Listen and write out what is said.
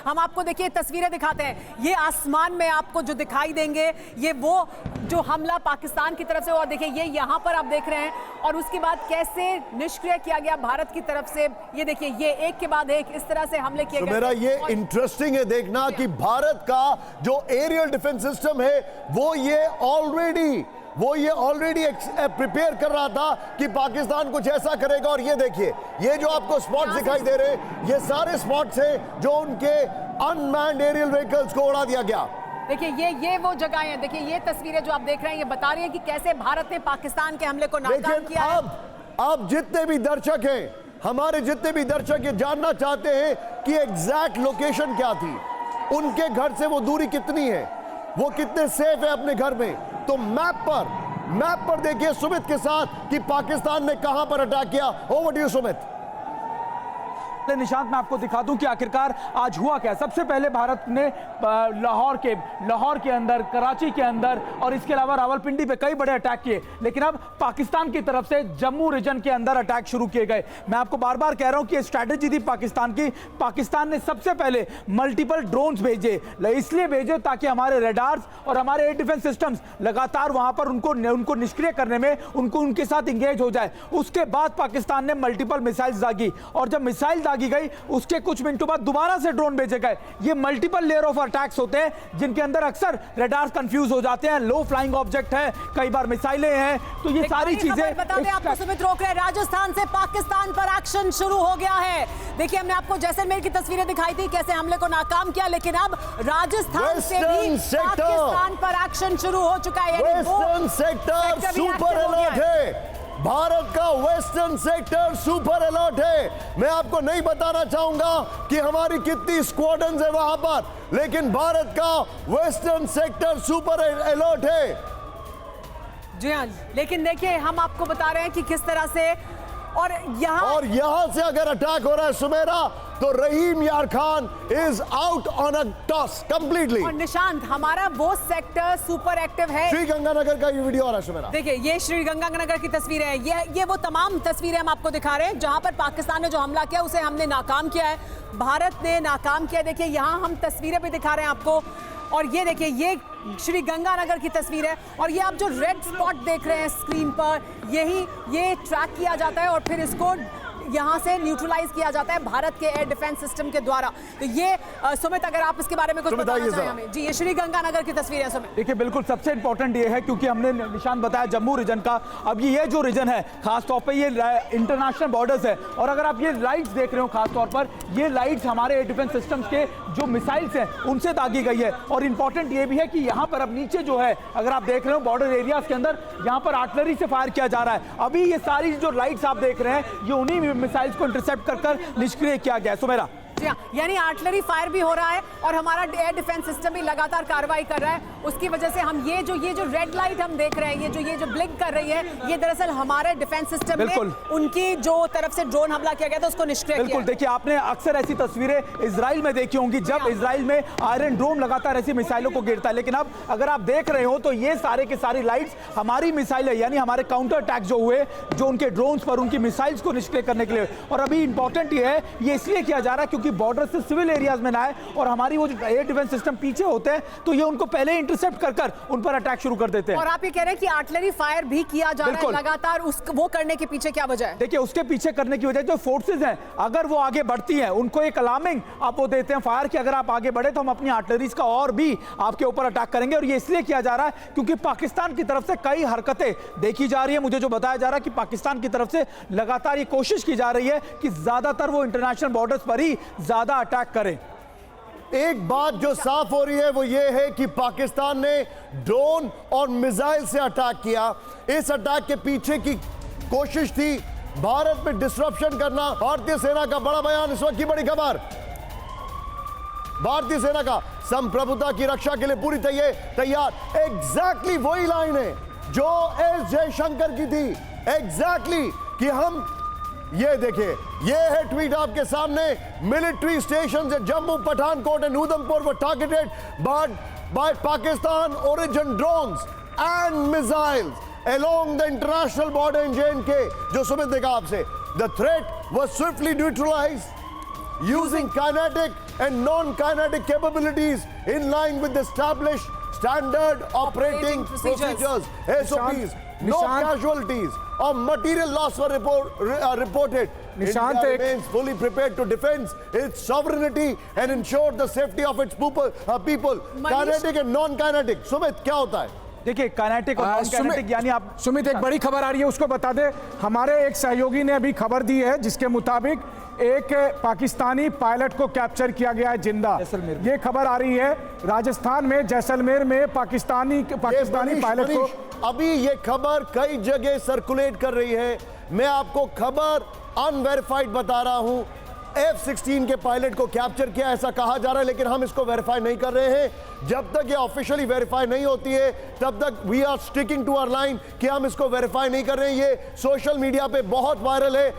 हम आपको देखिए तस्वीरें दिखाते हैं। ये आसमान में आपको जो दिखाई देंगे ये वो जो हमला पाकिस्तान की तरफ से हुआ, देखिए ये यहाँ पर आप देख रहे हैं, और उसके बाद कैसे निष्क्रिय किया गया भारत की तरफ से। ये देखिए ये एक के बाद एक इस तरह से हमले किए गए। मेरा ये इंटरेस्टिंग है देखना कि भारत का जो एरियल डिफेंस सिस्टम है वो ये ऑलरेडी प्रिपेयर कर रहा था कि पाकिस्तान कुछ ऐसा करेगा। और ये देखिए ये जो आपको स्पॉट्स दिखाई दे रहे हैं ये सारे स्पॉट्स हैं जो उनके अनमैन्ड एरियल व्हीकल्स को उड़ा दिया गया। देखिए ये वो जगह है, देखिए ये तस्वीरें जो आप देख रहे हैं ये बता रही है कि कैसे भारत ने पाकिस्तान के हमले को नाकाम किया है। अब जितने भी दर्शक हैं, हमारे जितने भी दर्शक ये जानना चाहते हैं कि एग्जैक्ट लोकेशन क्या थी, उनके घर से वो दूरी कितनी है, वो कितने सेफ है अपने घर में, तो मैप पर देखिए सुमित के साथ कि पाकिस्तान ने कहां पर अटैक किया। Over to you Sumit. Nishant मैं आपको दिखा दूं कि आखिरकार आज हुआ क्या। सबसे पहले भारत ने लाहौर के अंदर, कराची के अंदर और इसके अलावा रावलपिंडी पे कई बड़े अटैक किए, लेकिन अब पाकिस्तान की तरफ से जम्मू रीजन के अंदर अटैक शुरू किए गए। मैं आपको बार बार कह रहा हूं कि स्ट्रैटेजी थी पाकिस्तान की। पाकिस्तान ने सबसे पहले मल्टीपल ड्रोन्स भेजे, इसलिए भेजे ताकि हमारे रडार्स और हमारे एयर डिफेंस सिस्टम्स लगातार वहां पर उनको निष्क्रिय करने में उनके साथ इंगेज हो जाए। उसके बाद पाकिस्तान ने मल्टीपल मिसाइल्स दागी, और जब मिसाइल दागी गई उसके कुछ मिनटों बाद दोबारा से ड्रोन भेजे गए। ये मल्टीपल लेयर ऑफ अटैक्स होते हैं जिनके अंदर अक्सर रडार्स कंफ्यूज हो जाते हैं। लो फ्लाइंग ऑब्जेक्ट है, कई बार मिसाइलें हैं, तो ये सारी चीजें बता दें आपको। सुमित रोक रहे हैं, राजस्थान से पाकिस्तान पर एक्शन शुरू हो गया है। देखिए हमने आपको जैसलमेर की तस्वीरें दिखाई थी कैसे हमले को नाकाम किया, लेकिन अब राजस्थान से भी पाकिस्तान पर एक्शन शुरू हो चुका है। वेस्टर्न सेक्टर सुपर अलर्ट है। भारत का वेस्टर्न सेक्टर सुपर अलर्ट है। मैं आपको नहीं बताना चाहूंगा कि हमारी कितनी स्क्वाड्रन्स है वहां पर, लेकिन भारत का वेस्टर्न सेक्टर सुपर अलर्ट है। जी हाँ, लेकिन देखिए हम आपको बता रहे हैं कि किस तरह से, और यहां से अगर अटैक हो रहा है सुमेरा, तो रहीम यार Khan is out on a toss completely. और निशांत हमारा वो सेक्टर सुपर एक्टिव है। श्रीगंगानगर का ये वीडियो आ रहा है सुमेरा। देखिए ये श्रीगंगानगर की तस्वीर है, ये वो तमाम तस्वीरें हम आपको दिखा रहे हैं जहां पर पाकिस्तान ने जो हमला किया उसे हमने नाकाम किया है, भारत ने नाकाम किया। देखिए यहां हम तस्वीरें भी दिखा रहे हैं आपको, और ये देखिए ये श्रीगंगानगर की तस्वीर है, और ये आप जो रेड स्पॉट देख रहे हैं स्क्रीन पर, ये ट्रैक किया जाता है और फिर इसको यहाँ से न्यूट्रलाइज किया जाता है भारत के एयर डिफेंस सिस्टम के द्वारा। तो ये सुमित अगर आप इसके बारे में कुछ बताना चाहें हमें। जी ये श्रीगंगानगर की तस्वीर है सुमित। देखिए बिल्कुल सबसे इंपॉर्टेंट ये है क्योंकि हमने निशान बताया जम्मू रीजन का। अब ये जो रीजन है खासतौर पर ये इंटरनेशनल बॉर्डर्स है, और अगर आप ये लाइट्स देख रहे हो खासतौर पर ये लाइट्स हमारे एयर डिफेंस सिस्टम्स के जो मिसाइल्स हैं उनसे दागी गई है। और इंपॉर्टेंट ये भी है कि यहाँ पर अब नीचे जो है अगर आप देख रहे हो बॉर्डर एरियाज के अंदर यहाँ पर आर्टिलरी से फायर किया जा रहा है। अभी ये सारी जो लाइट्स आप देख रहे हैं ये उन्हीं मिसाइल्स को इंटरसेप्ट कर निष्क्रिय किया गया। सुमेरा यानी आर्टिलरी फायर भी हो रहा है और हमारा एयर डिफेंस सिस्टम भी लगातार कार्रवाई कर रहा है। उसकी वजह से हम ये जो रेड लाइट हम देख रहे हैं, ये जो ब्लिंक कर रही है, ये दरअसल हमारे डिफेंस सिस्टम में उनकी जो तरफ से ड्रोन हमला किया गया था उसको निष्क्रिय किया। बिल्कुल देखिए आपने अक्सर ऐसी तस्वीरें इजराइल में देखी होंगी जब इजराइल में आयरन ड्रोन लगातार ऐसी मिसाइलों को गिरता है, लेकिन अब अगर आप देख रहे हो तो ये सारे के सारी लाइट्स हमारी मिसाइल है, यानी हमारे काउंटर अटैक जो हुए जो उनके ड्रोन्स पर उनकी मिसाइल्स को निष्क्रिय करने के लिए। और अभी इंपॉर्टेंट ये है ये इसलिए किया जा रहा है क्योंकि बॉर्डर से सिविल एरियाज में ना आए और हमारी वो जो एयर डिफेंस सिस्टम पीछे होते हैं तो ये उनको पहले इंटरसेप्ट कर उन पर अटैक शुरू कर देते हैं। और आप ये कह रहे हैं कि आर्टिलरी फायर भी किया जा रहा है लगातार, वो करने के पीछे क्या वजह है? देखिए उसके पीछे करने की वजह जो फोर्सेज हैं अगर वो आगे बढ़ती हैं उनको एक अलार्मिंग आप वो देते हैं फायर कि अगर आप आगे बढ़े तो हम अपनी आर्टिलरीज का और भी आपके ऊपर अटैक करेंगे। और ये इसलिए किया जा रहा है क्योंकि पाकिस्तान की तरफ से कई हरकतें देखी जा रही है। मुझे जो बताया जा रहा है कि पाकिस्तान की तरफ से लगातार ये कोशिश की जा रही है कि ज्यादातर वो इंटरनेशनल बॉर्डर्स पर ही ज्यादा अटैक करें। एक बात जो साफ हो रही है वो ये है कि पाकिस्तान ने ड्रोन और मिसाइल से अटैक किया। इस अटैक के पीछे की कोशिश थी भारत में डिसरप्शन करना। भारतीय सेना का बड़ा बयान, इस वक्त की बड़ी खबर, भारतीय सेना का संप्रभुता की रक्षा के लिए पूरी तैयार। एग्जैक्टली वही लाइन है जो एस जयशंकर की थी, एग्जैक्टली कि हम ये देखिए ये है ट्वीट आपके सामने। Military station at Jammu, Pathankot and Udhampur were targeted by Pakistan origin drones and missiles along the international border in J&K. जो सुमित देखा आपसे, the threat was swiftly neutralized using kinetic and non-kinetic capabilities in line with established standard operating procedures, SOPs. No casualties or material loss were reported. India remains fully prepared to defend its sovereignty and ensure the safety of its people. Kinetic and non-kinetic. Sumit, क्या होता है? देखिए kinetic और non kinetic यानी आप सुमित, एक बड़ी खबर आ रही है, उसको बता दे। हमारे एक सहयोगी ने अभी खबर दी है जिसके मुताबिक एक पाकिस्तानी पायलट को कैप्चर किया गया है जिंदा। ये खबर आ रही है राजस्थान में जैसलमेर में पाकिस्तानी पायलट को। अभी ये खबर कई जगह सर्कुलेट कर रही है। मैं आपको खबर अनवेरिफाइड बता रहा हूं। F-16 के पायलट को कैप्चर किया ऐसा कहा जा रहा है, लेकिन हम इसको वेरीफाई नहीं कर रहे हैं। जब तक ये ऑफिशियली वेरीफाई नहीं होती है तब तक we are sticking to our line कि हम इसको वेरीफाई नहीं कर रहे हैं। ये सोशल मीडिया पे बहुत वायरल है।